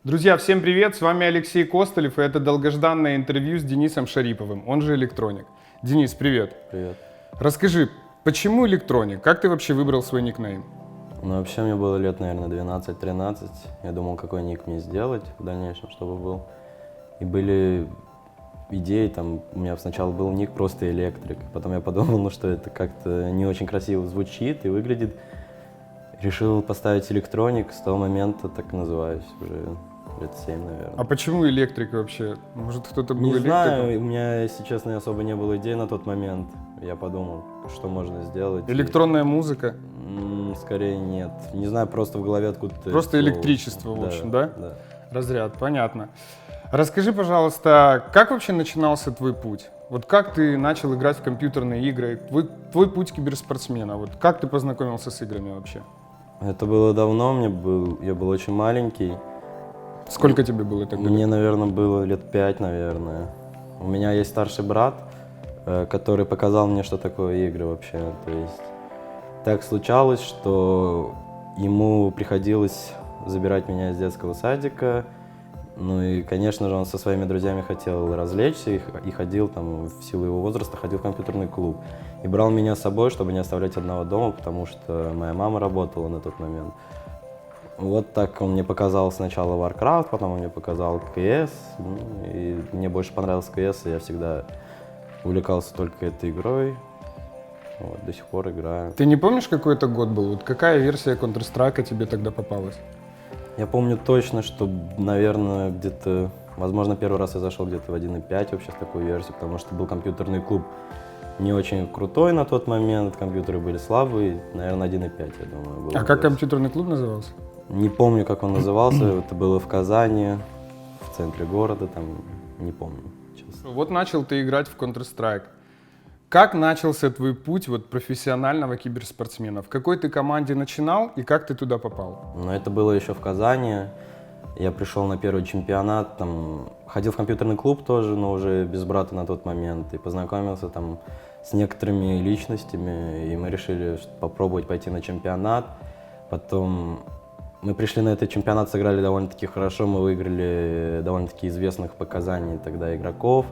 Друзья, всем привет! С вами Алексей Костылев, и это долгожданное интервью с Денисом Шариповым, он же Электроник. Денис, привет! Привет. Расскажи, почему Электроник? Как ты вообще выбрал свой никнейм? Ну, вообще мне было лет, наверное, 12-13. Я думал, какой ник мне сделать в дальнейшем, чтобы был. И были идеи, там, у меня сначала был ник просто Электрик. Потом я подумал, ну, что это как-то не очень красиво звучит и выглядит. Решил поставить Электроник, с того момента так и называюсь, уже лет 7, наверное. А почему Электрик вообще? Может, кто-то был Не электриком? знаю, у меня, если честно, особо не было идей на тот момент. Я подумал, что можно сделать. Электронная музыка? Скорее нет. Не знаю, просто в голове откуда-то... Просто слово. электричество, в общем, да? Да. Разряд, понятно. Расскажи, пожалуйста, как вообще начинался твой путь? Вот как ты начал играть в компьютерные игры? Твой путь киберспортсмена, вот как ты познакомился с играми вообще? Это было давно, я был очень маленький. Сколько тебе было тогда? Мне, наверное, было лет 5, наверное. У меня есть старший брат, который показал мне, что такое игры вообще. То есть так случалось, что ему приходилось забирать меня из детского садика. Ну и, конечно же, он со своими друзьями хотел развлечься и ходил там, в силу его возраста, ходил в компьютерный клуб. И брал меня с собой, чтобы не оставлять одного дома, потому что моя мама работала на тот момент. Вот так он мне показал сначала Warcraft, потом он мне показал CS. Ну, и мне больше понравился CS, и я всегда увлекался только этой игрой. Вот, до сих пор играю. Ты не помнишь, какой это год был? Вот какая версия Counter-Strike тебе тогда попалась? Я помню точно, что, наверное, где-то, возможно, первый раз я зашел где-то в 1.5 вообще в такую версию, потому что был компьютерный клуб не очень крутой на тот момент, компьютеры были слабые, наверное, 1.5, я думаю. Был А как компьютерный клуб назывался? Не помню, как он назывался, это было в Казани, в центре города, там, не помню, честно. Вот начал ты играть в Counter-Strike. Как начался твой путь вот, профессионального киберспортсмена? В какой ты команде начинал и как ты туда попал? Но это было еще в Казани. Я пришел на первый чемпионат, там, ходил в компьютерный клуб тоже, но уже без брата на тот момент, и познакомился там с некоторыми личностями, и мы решили попробовать пойти на чемпионат. Потом мы пришли на этот чемпионат, сыграли довольно-таки хорошо, мы выиграли довольно-таки известных по Казани тогда игроков.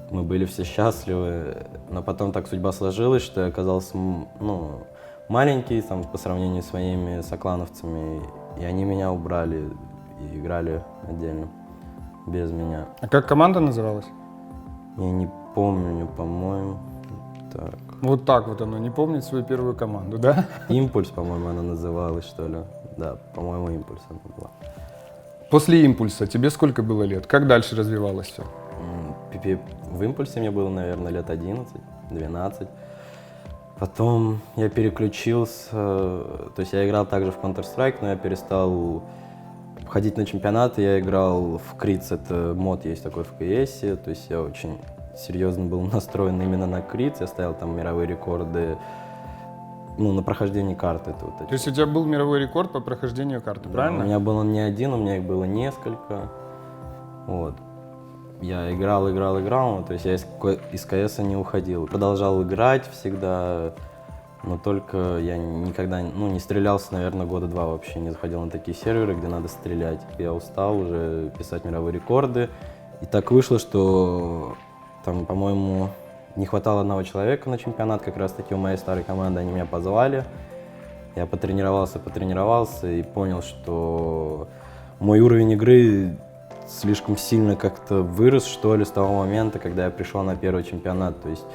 Мы были все счастливы, но потом так судьба сложилась, что я оказался маленький там, по сравнению с моими соклановцами, и они меня убрали и играли отдельно, без меня. А как команда называлась? Я не помню, по-моему, так. Вот так вот оно, не помнит свою первую команду, да? Импульс, по-моему, она называлась, что ли. Да, по-моему, Импульс она была. После Импульса тебе сколько было лет? Как дальше развивалось все? В Импульсе мне было, наверное, лет 11-12. Потом я переключился, то есть я играл также в Counter-Strike, но я перестал ходить на чемпионаты, я играл в Криц, это мод есть такой в CS, то есть я очень серьезно был настроен именно на Криц, я ставил там мировые рекорды, на прохождении карты. Это вот эти. То есть у тебя был мировой рекорд по прохождению карты, Да, правильно? у меня был он не один, у меня их было несколько. Вот. Я играл, то есть я из КС не уходил. Продолжал играть всегда, но только я никогда не стрелялся, наверное, года 2 вообще, не заходил на такие серверы, где надо стрелять. Я устал уже писать мировые рекорды. И так вышло, что там, по-моему, не хватало одного человека на чемпионат, как раз таки у моей старой команды, они меня позвали. Я потренировался и понял, что мой уровень игры слишком сильно как-то вырос, что ли, с того момента, когда я пришел на первый чемпионат. То есть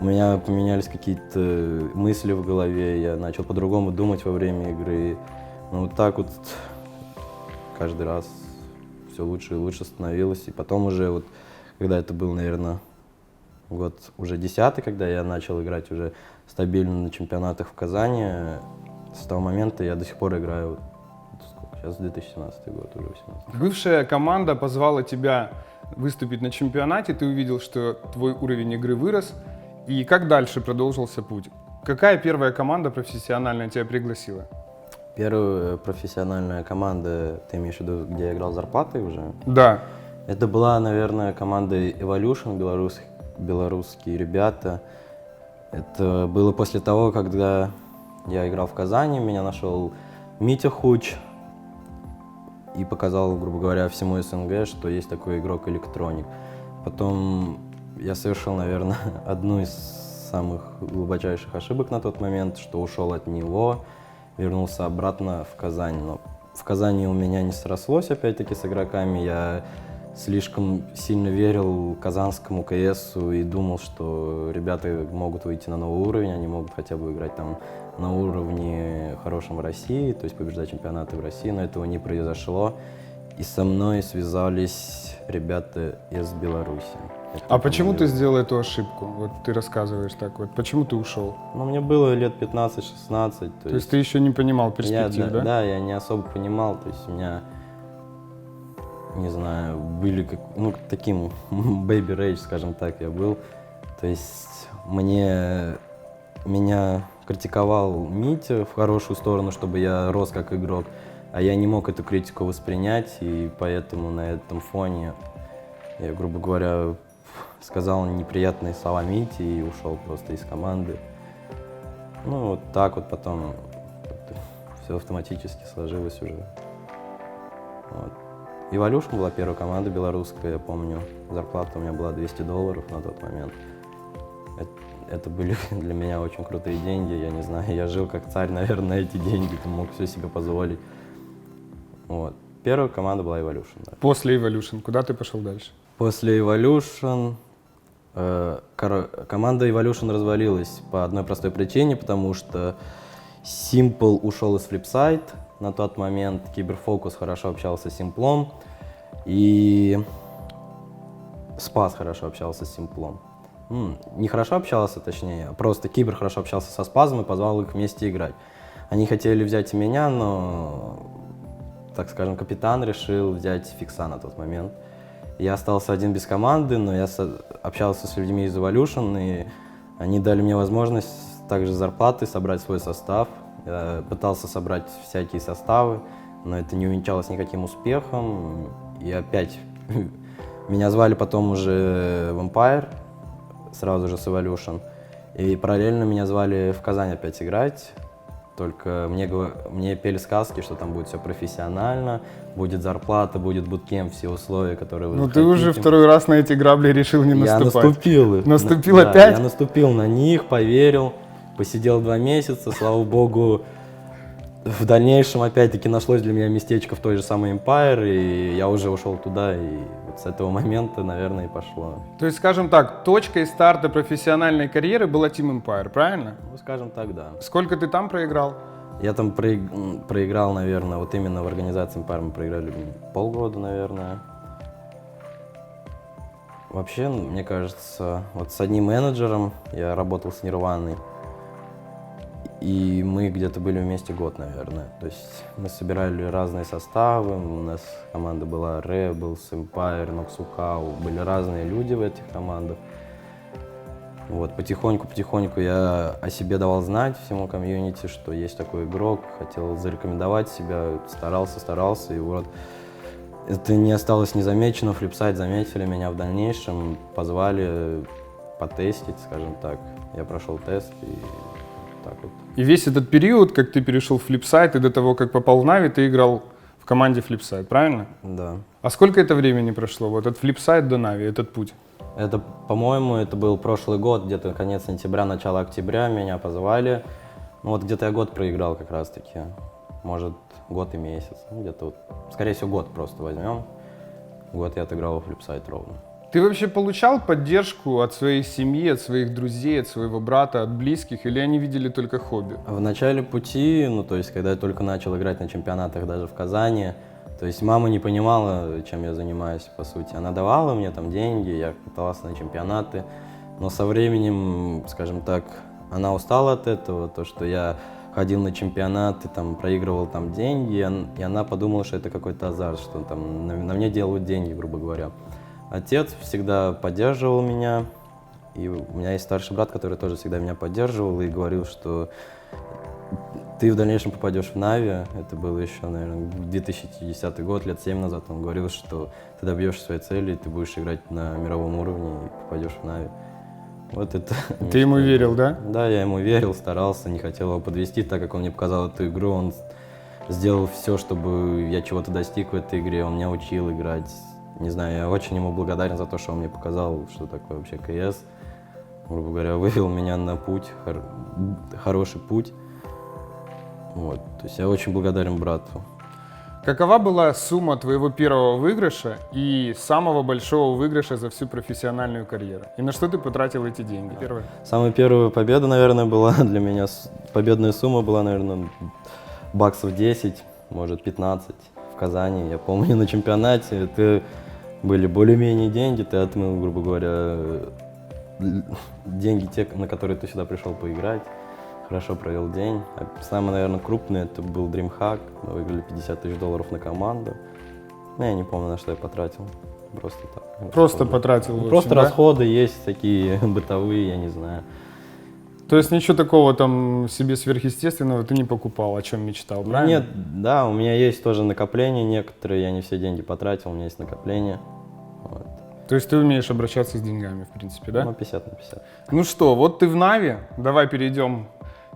у меня поменялись какие-то мысли в голове, я начал по-другому думать во время игры. Вот так вот каждый раз все лучше и лучше становилось. И потом уже, вот, когда это был, наверное, год уже 10-й, когда я начал играть уже стабильно на чемпионатах в Казани, с того момента я до сих пор играю. Сейчас 2017 год, уже 18. Бывшая команда позвала тебя выступить на чемпионате, ты увидел, что твой уровень игры вырос, и как дальше продолжился путь? Какая первая команда профессиональная тебя пригласила? Первая профессиональная команда, ты имеешь в виду, где я играл зарплатой уже? Да. Это была, наверное, команда Evolution, белорусские ребята. Это было после того, когда я играл в Казани, меня нашел Митя Хуч. и показал, грубо говоря, всему СНГ, что есть такой игрок электроник. Потом я совершил, наверное, одну из самых глубочайших ошибок на тот момент, что ушел от него, вернулся обратно в Казань. Но в Казани у меня не срослось, опять-таки, с игроками. Я слишком сильно верил казанскому КСу и думал, что ребята могут выйти на новый уровень, они могут хотя бы играть там на уровне хорошем в России, то есть побеждать чемпионаты в России, но этого не произошло. И со мной связались ребята из Беларуси. А почему ты сделал эту ошибку? Вот ты рассказываешь так вот. Почему ты ушел? Ну, мне было лет 15-16. То есть ты еще не понимал перспектив, да? Да, я не особо понимал. То есть у меня, не знаю, были таким baby rage, скажем так, я был. То есть меня критиковал Митя в хорошую сторону, чтобы я рос как игрок. А я не мог эту критику воспринять, и поэтому на этом фоне я, грубо говоря, сказал неприятные слова Мите и ушел просто из команды. Ну, вот так вот потом все автоматически сложилось уже. Вот. Evolution была первая команда белорусская, я помню. Зарплата у меня была $200 на тот момент. Это были для меня очень крутые деньги, я не знаю, я жил как царь, наверное, на эти деньги, мог все себе позволить. Вот. Первая команда была Evolution. Да. После Evolution, куда ты пошел дальше? После Evolution команда Evolution развалилась по одной простой причине, потому что Simple ушел из Flipside на тот момент, Киберфокус хорошо общался с Simplом, и Спас хорошо общался с Simplом. Не хорошо общался, точнее, просто Кибер хорошо общался со Спазом и позвал их вместе играть. Они хотели взять и меня, но, так скажем, капитан решил взять Фикса на тот момент. Я остался один без команды, но я общался с людьми из Evolution, и они дали мне возможность также зарплаты собрать свой состав. Я пытался собрать всякие составы, но это не увенчалось никаким успехом. И опять меня звали потом уже в Empire, сразу же с Evolution. И параллельно меня звали в Казань опять играть. Только мне пели сказки, что там будет все профессионально, будет зарплата, будет буткемп, все условия, которые вы ты уже второй раз на эти грабли решил не наступать. Я наступил. Наступил опять? Я наступил на них, поверил, посидел 2 месяца, слава богу. В дальнейшем, опять-таки, нашлось для меня местечко в той же самой Empire, и я уже ушел туда, и вот с этого момента, наверное, и пошло. То есть, скажем так, точкой старта профессиональной карьеры была Team Empire, правильно? Ну, скажем так, да. Сколько ты там проиграл? Я там проиграл, наверное, вот именно в организации Empire мы проиграли полгода, наверное. Вообще, мне кажется, вот с одним менеджером я работал с Нирваной, и мы где-то были вместе год, наверное. То есть мы собирали разные составы, у нас команда была Rebels, Empire, Noxukau, были разные люди в этих командах. Вот, потихоньку я о себе давал знать всему комьюнити, что есть такой игрок, хотел зарекомендовать себя, старался, и вот это не осталось незамечено, Flipside заметили меня в дальнейшем, позвали потестить, скажем так. Я прошел тест и так вот. И весь этот период, как ты перешел в Flipside, и до того, как попал в Na'Vi, ты играл в команде Flipside, правильно? Да. А сколько это времени прошло, вот от Flipside до Na'Vi, этот путь? Это, по-моему, это был прошлый год, где-то конец сентября, начало октября, меня позвали. Ну вот где-то я год проиграл как раз-таки, может, год и месяц, ну, где-то вот, скорее всего, год просто возьмем. Год я отыграл в Flipside ровно. Ты вообще получал поддержку от своей семьи, от своих друзей, от своего брата, от близких, или они видели только хобби? В начале пути, ну то есть, когда я только начал играть на чемпионатах даже в Казани, то есть мама не понимала, чем я занимаюсь, по сути. Она давала мне там деньги, я пытался на чемпионаты, но со временем, скажем так, она устала от этого, то, что я ходил на чемпионаты, там, проигрывал там деньги, и она подумала, что это какой-то азарт, что там на мне делают деньги, грубо говоря. Отец всегда поддерживал меня, и у меня есть старший брат, который тоже всегда меня поддерживал и говорил, что ты в дальнейшем попадешь в Na'Vi. Это было еще, наверное, 2010 год, лет 7 назад. Он говорил, что ты добьешься своей цели, и ты будешь играть на мировом уровне и попадешь в Na'Vi. Вот это. Ты ему верил, да? Да, я ему верил, старался, не хотел его подвести, так как он мне показал эту игру, он сделал все, чтобы я чего-то достиг в этой игре. Он меня учил играть. Не знаю, я очень ему благодарен за то, что он мне показал, что такое вообще КС. Грубо говоря, вывел меня на путь, хороший путь. Вот. То есть я очень благодарен брату. Какова была сумма твоего первого выигрыша и самого большого выигрыша за всю профессиональную карьеру? И на что ты потратил эти деньги? Первое. Самая первая победа, наверное, была для меня, победная сумма была, наверное, баксов 10, может 15 в Казани. Я помню, на чемпионате это были более-менее деньги, ты отмыл, грубо говоря, деньги те, на которые ты сюда пришел поиграть. Хорошо провел день. Самый, наверное, крупный это был DreamHack. Мы выиграли $50 тысяч на команду. Ну, я не помню, на что я потратил. Просто так. Просто расходы. потратил, в общем, Просто да? расходы есть такие бытовые, я не знаю. То есть ничего такого там себе сверхъестественного ты не покупал, о чем мечтал, правильно? Нет, да, у меня есть тоже накопления некоторые, я не все деньги потратил, у меня есть накопления. Вот. То есть ты умеешь обращаться с деньгами, в принципе, да? Ну, 50 на 50. Ну что, вот ты в Нави, давай перейдем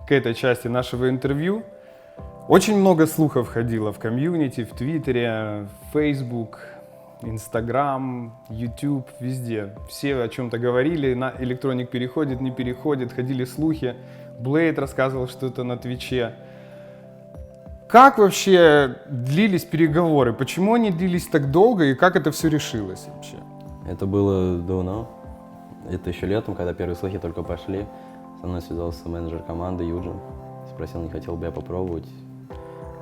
к этой части нашего интервью. Очень много слухов ходило в комьюнити, в Твиттере, в Facebook, Instagram, YouTube, везде. Все о чем-то говорили, на Electronic переходит, не переходит, ходили слухи. Блейд рассказывал что-то на Твиче. Как вообще длились переговоры? Почему они длились так долго и как это все решилось вообще? Это было давно. Это еще летом, когда первые слухи только пошли. Со мной связался менеджер команды Юджин. Спросил, не хотел бы я попробовать.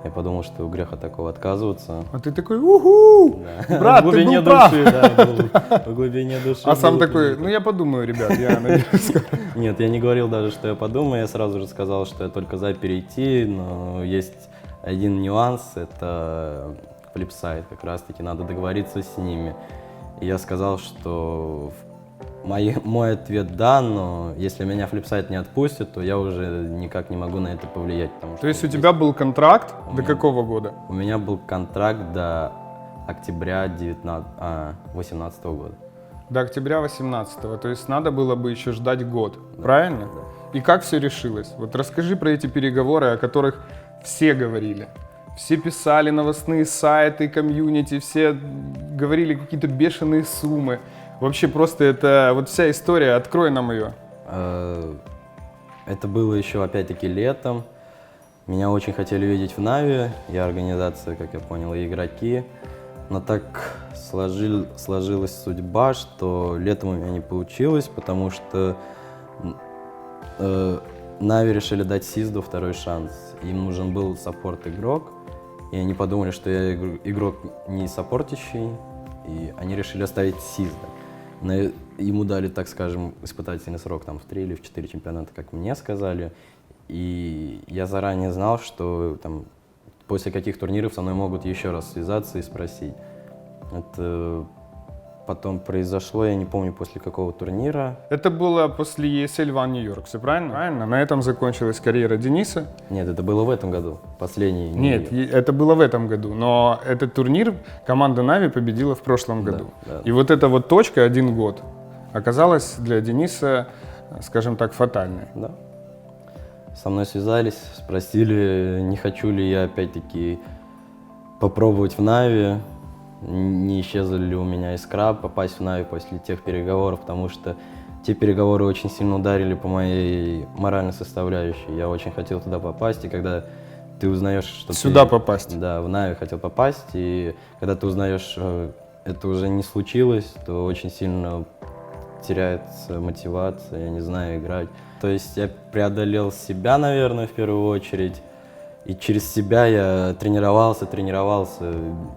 Я подумал, что греха такого отказываться. А ты такой, уху! Да. Брат, В ты глубине был прав! души, да, в глубине души. А сам был такой, принято. ну я подумаю, ребят, я надеюсь. Нет, я не говорил даже, что я подумаю. Я сразу же сказал, что я только за перейти, но есть один нюанс, это флипсайд. Как раз таки надо договориться с ними. И я сказал, что мой ответ да, но если меня флипсайд не отпустит, то я уже никак не могу на это повлиять. Потому То что есть у тебя был контракт до меня- какого года? У меня был контракт до октября 2018 года. До октября 18-го. То есть надо было бы еще ждать год, правильно? Да. И как все решилось? Вот расскажи про эти переговоры, о которых все говорили. Все писали новостные сайты, комьюнити, все говорили какие-то бешеные суммы. Вообще просто это вот вся история, открой нам ее. Это было еще опять-таки летом. Меня очень хотели видеть в Нави, и организация, как я понял, и игроки. Но так сложилась судьба, что летом у меня не получилось, потому что Нави решили дать Сизду второй шанс. Им нужен был саппорт-игрок, и они подумали, что я игрок не саппортящий, и они решили оставить Сизда. Ему дали, так скажем, испытательный срок там, в 3 или в 4 чемпионата, как мне сказали. И я заранее знал, что там, после каких турниров со мной могут еще раз связаться и спросить. Это потом произошло, я не помню, после какого турнира. Это было после ESL One New York, все правильно? Правильно. На этом закончилась карьера Дениса. Нет, это было в этом году, последний. Нет, это было в этом году, но этот турнир команда Нави победила в прошлом Да, году. да. И вот эта вот точка, 1 год, оказалась для Дениса, скажем так, фатальной. Да. Со мной связались, спросили, не хочу ли я опять-таки попробовать в Нави, не исчезла ли у меня искра попасть в Нави после тех переговоров, потому что те переговоры очень сильно ударили по моей моральной составляющей. Я очень хотел туда попасть, и когда ты узнаешь, что Сюда ты, попасть. Да, в Нави хотел попасть, и когда ты узнаешь, это уже не случилось, то очень сильно теряется мотивация, я не знаю, играть. То есть я преодолел себя, наверное, в первую очередь, и через себя я тренировался.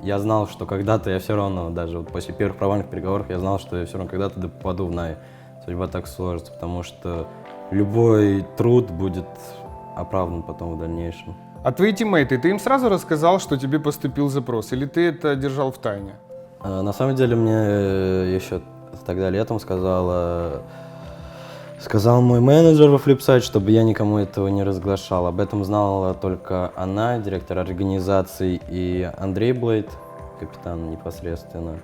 Я знал, что когда-то я все равно, даже вот после первых провальных переговоров, я знал, что я все равно когда-то попаду в Нави. Судьба так сложится, потому что любой труд будет оправдан потом в дальнейшем. А твои тиммейты, ты им сразу рассказал, что тебе поступил запрос, или ты это держал в тайне? На самом деле мне еще тогда летом сказал мой менеджер во Flipside, чтобы я никому этого не разглашал. Об этом знала только она, директор организации, и Андрей Блейд, капитан непосредственно.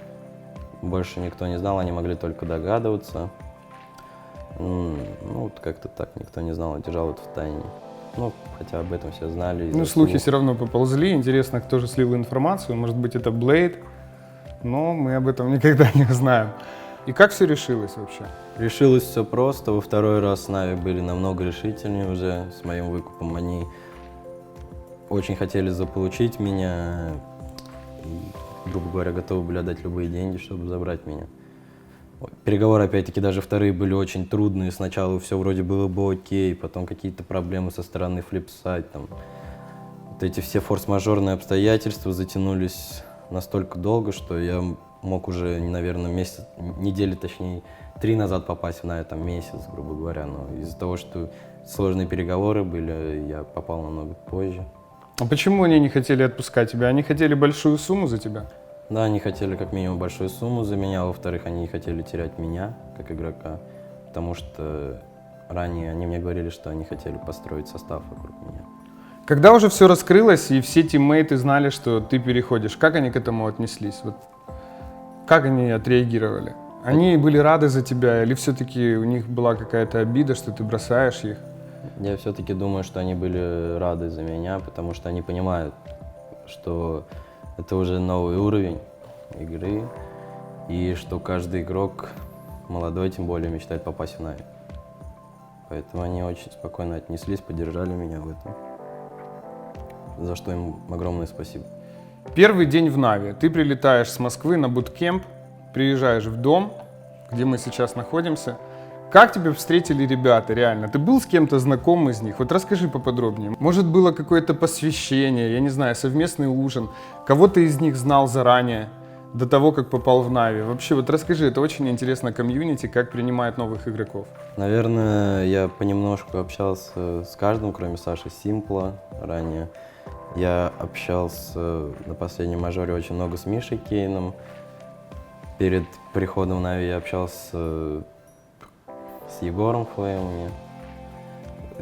Больше никто не знал, они могли только догадываться. Ну, вот как-то так, никто не знал, я держал это в тайне. Ну, хотя об этом все знали. Ну, из-за слухи слух. все равно поползли. Интересно, кто же слил информацию. Может быть, это Блейд, но мы об этом никогда не узнаем. И как все решилось вообще? Решилось все просто. Во второй раз Нави были намного решительнее уже с моим выкупом. Они очень хотели заполучить меня и, грубо говоря, готовы были отдать любые деньги, чтобы забрать меня. Переговоры, опять-таки, даже вторые были очень трудные. Сначала все вроде было бы окей, потом какие-то проблемы со стороны флипсайт. Там. Вот эти все форс-мажорные обстоятельства затянулись настолько долго, что я мог уже, наверное, недели, точнее, 3 назад попасть на этом месяц, грубо говоря. Но из-за того, что сложные переговоры были, я попал намного позже. А почему они не хотели отпускать тебя? Они хотели большую сумму за тебя? Да, они хотели как минимум большую сумму за меня, во-вторых, они не хотели терять меня как игрока, потому что ранее они мне говорили, что они хотели построить состав вокруг меня. Когда уже все раскрылось и все тиммейты знали, что ты переходишь, как они к этому отнеслись? Вот как они отреагировали? Они были рады за тебя или все-таки у них была какая-то обида, что ты бросаешь их? Я все-таки думаю, что они были рады за меня, потому что они понимают, что это уже новый уровень игры, и что каждый игрок, молодой тем более, мечтает попасть в Нави. Поэтому они очень спокойно отнеслись, поддержали меня в этом, за что им огромное спасибо. Первый день в Нави. Ты прилетаешь с Москвы на буткемп, приезжаешь в дом, где мы сейчас находимся. Как тебя встретили ребята, реально? Ты был с кем-то знаком из них? Вот расскажи поподробнее. Может, было какое-то посвящение, я не знаю, совместный ужин? Кого-то из них знал заранее, до того, как попал в Нави? Вообще, вот расскажи, это очень интересно комьюнити, как принимает новых игроков. Наверное, я понемножку общался с каждым, кроме Саши Симпла ранее. Я общался на последнем мажоре очень много с Мишей Кейном. Перед приходом в Нави я общался с Егором Флеймами,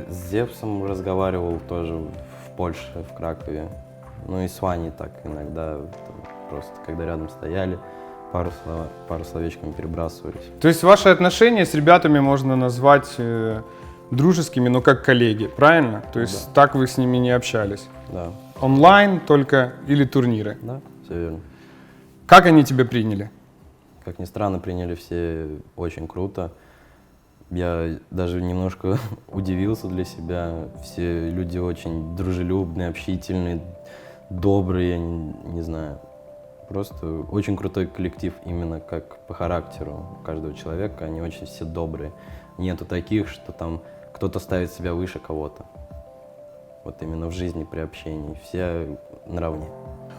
с Зевсом разговаривал тоже в Польше, в Кракове. Ну и с Ваней так иногда, просто когда рядом стояли, пару словечками перебрасывались. То есть ваши отношения с ребятами можно назвать дружескими, но как коллеги, правильно? То есть так вы с ними не общались? Да. Онлайн только или турниры? Да, все верно. Как они тебя приняли? Как ни странно, приняли все очень круто. Я даже немножко удивился для себя. Все люди очень дружелюбные, общительные, добрые, я не знаю. Просто очень крутой коллектив именно как по характеру каждого человека. Они очень все добрые. Нету таких, что там кто-то ставит себя выше кого-то. Вот именно в жизни при общении. Все наравне.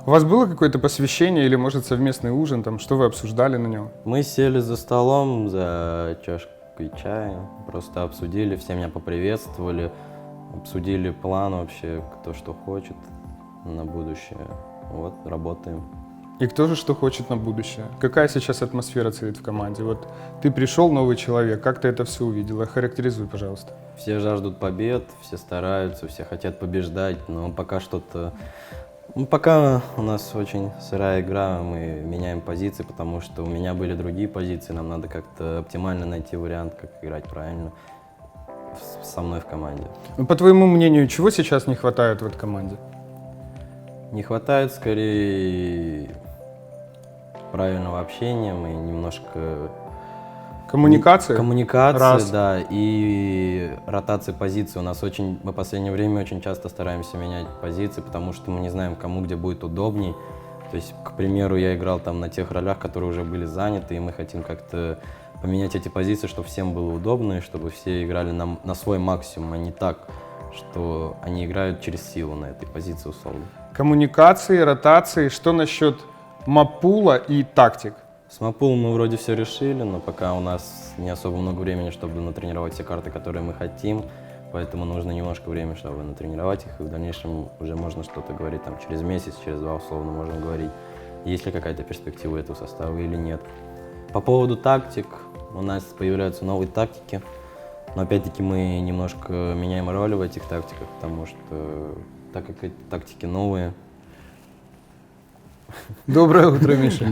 У вас было какое-то посвящение или, может, совместный ужин? Там, что вы обсуждали на нем? Мы сели за столом, за чашкой чая, просто обсудили, все меня поприветствовали, обсудили план вообще, кто что хочет на будущее. Вот, работаем. И кто же что хочет на будущее? Какая сейчас атмосфера царит в команде? Вот ты пришел, новый человек, как ты это все увидел? Охарактеризуй, пожалуйста. Все жаждут побед, все стараются, все хотят побеждать, но пока что-то... Ну, пока у нас очень сырая игра, мы меняем позиции, потому что у меня были другие позиции, нам надо как-то оптимально найти вариант, как играть правильно со мной в команде. Ну, по твоему мнению, чего сейчас не хватает в этой команде? Не хватает скорее правильного общения, мы немножко... Коммуникации? Коммуникации, Раз. да, и ротация позиций. Мы в последнее время очень часто стараемся менять позиции, потому что мы не знаем, кому где будет удобней. То есть, к примеру, я играл там на тех ролях, которые уже были заняты, и мы хотим как-то поменять эти позиции, чтобы всем было удобно, и чтобы все играли на свой максимум, а не так, что они играют через силу на этой позиции условно. Коммуникации, ротации. Что насчет маппула и тактик? С маппулом мы вроде все решили, но пока у нас не особо много времени, чтобы натренировать все карты, которые мы хотим. Поэтому нужно немножко времени, чтобы натренировать их. И в дальнейшем уже можно что-то говорить там через месяц, через 2 условно можем говорить, есть ли какая-то перспектива этого состава или нет. По поводу тактик, у нас появляются новые тактики. Но опять-таки мы немножко меняем роли в этих тактиках, потому что так как эти тактики новые. Доброе утро, Миша.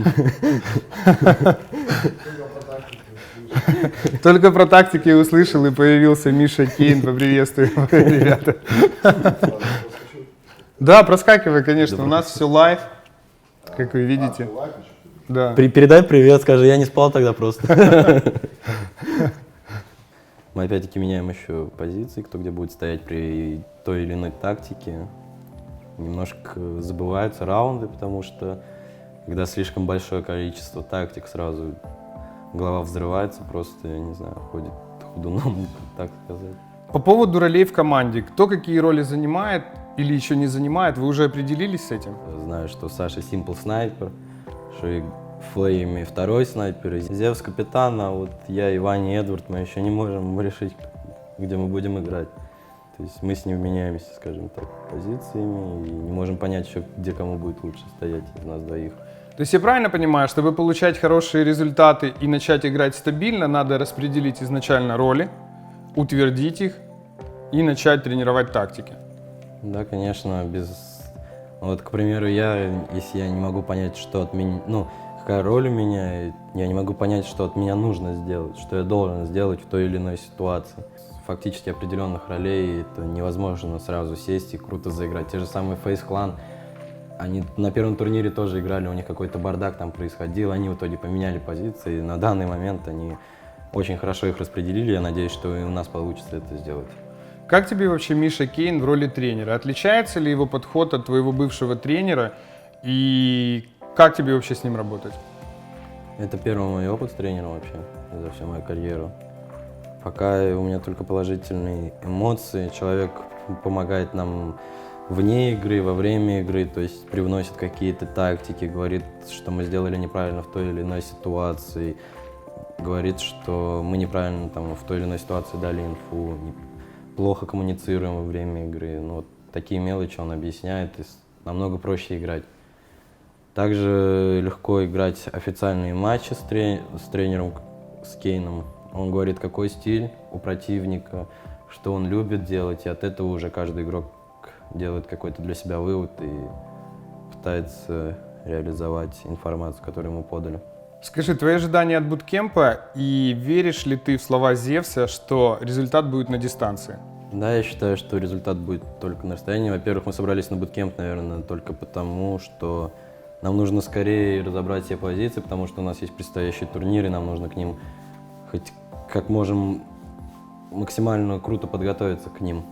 Только про тактики услышал, и появился Миша Кейн. Поприветствую его, ребята. Да, проскакивай, конечно. У нас все лайв, как вы видите. Да. Передай привет, скажи, я не спал тогда просто. Мы опять-таки меняем еще позиции, кто где будет стоять при той или иной тактике. Немножко забываются раунды, потому что когда слишком большое количество тактик, сразу голова взрывается, просто, я не знаю, ходит ходуном, так сказать. По поводу ролей в команде. Кто какие роли занимает или еще не занимает, вы уже определились с этим? Знаю, что Саша Simple снайпер, что и Флейми второй снайпер, и Зевс капитан, а вот я и Ваня и Эдвард, мы еще не можем решить, где мы будем играть. То есть мы с ним меняемся, скажем так, позициями и не можем понять еще, где кому будет лучше стоять из нас двоих. То есть я правильно понимаю, чтобы получать хорошие результаты и начать играть стабильно, надо распределить изначально роли, утвердить их и начать тренировать тактики? Да, конечно, без... Вот, к примеру, если я не могу понять, что от меня... Ну, какая роль у меня, я не могу понять, что от меня нужно сделать, что я должен сделать в той или иной ситуации. Фактически определенных ролей это невозможно сразу сесть и круто заиграть. Те же самые Face Clan, они на первом турнире тоже играли, у них какой-то бардак там происходил, они в итоге поменяли позиции, и на данный момент они очень хорошо их распределили, я надеюсь, что и у нас получится это сделать. Как тебе вообще Миша Кейн в роли тренера? Отличается ли его подход от твоего бывшего тренера и как тебе вообще с ним работать? Это первый мой опыт с тренером вообще за всю мою карьеру. Пока у меня только положительные эмоции, человек помогает нам вне игры, во время игры, то есть привносит какие-то тактики, говорит, что мы сделали неправильно в той или иной ситуации, говорит, что мы неправильно там, в той или иной ситуации дали инфу, плохо коммуницируем во время игры. Ну, вот такие мелочи он объясняет, и намного проще играть. Также легко играть официальные матчи с тренером, с Кейном. Он говорит, какой стиль у противника, что он любит делать, и от этого уже каждый игрок делает какой-то для себя вывод и пытается реализовать информацию, которую ему подали. Скажи, твои ожидания от буткемпа, и веришь ли ты в слова Зевса, что результат будет на дистанции? Да, я считаю, что результат будет только на расстоянии. Во-первых, мы собрались на буткемп, наверное, только потому, что нам нужно скорее разобрать все позиции, потому что у нас есть предстоящие турниры, нам нужно к ним хоть как можем максимально круто подготовиться к ним.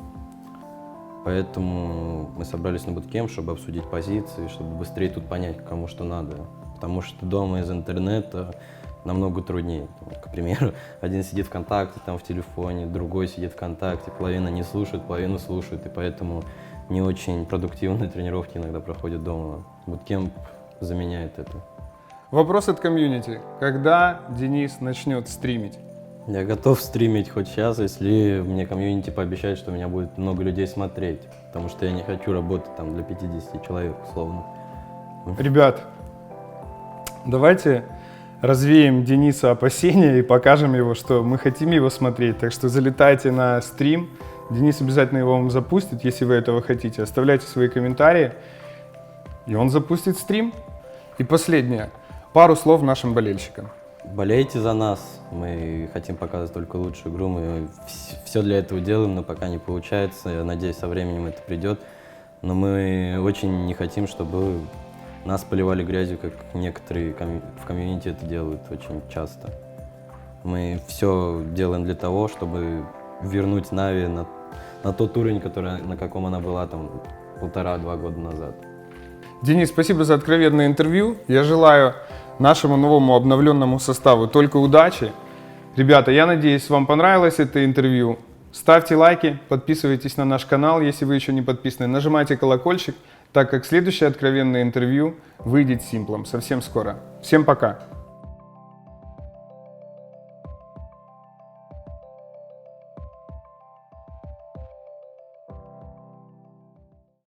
Поэтому мы собрались на буткемп, чтобы обсудить позиции, чтобы быстрее тут понять, кому что надо. Потому что дома из интернета намного труднее. К примеру, один сидит ВКонтакте, там в телефоне, другой сидит ВКонтакте, половина не слушает, половина слушает, и поэтому не очень продуктивные тренировки иногда проходят дома. Буткемп заменяет это. Вопрос от комьюнити. Когда Денис начнет стримить? Я готов стримить хоть сейчас, если мне комьюнити пообещает, что меня будет много людей смотреть. Потому что я не хочу работать там для 50 человек, условно. Ребят, давайте развеем Дениса опасения и покажем его, что мы хотим его смотреть. Так что залетайте на стрим. Денис обязательно его вам запустит, если вы этого хотите. Оставляйте свои комментарии, и он запустит стрим. И последнее. Пару слов нашим болельщикам. Болейте за нас, мы хотим показывать только лучшую игру, мы все для этого делаем, но пока не получается, я надеюсь, со временем это придет, но мы очень не хотим, чтобы нас поливали грязью, как некоторые в комьюнити это делают очень часто. Мы все делаем для того, чтобы вернуть Нави на тот уровень, на каком она была там 1,5-2 года назад. Денис, спасибо за откровенное интервью. Я желаю нашему новому обновленному составу только удачи. Ребята, я надеюсь, вам понравилось это интервью. Ставьте лайки, подписывайтесь на наш канал, если вы еще не подписаны. Нажимайте колокольчик, так как следующее откровенное интервью выйдет с Симплом совсем скоро. Всем пока!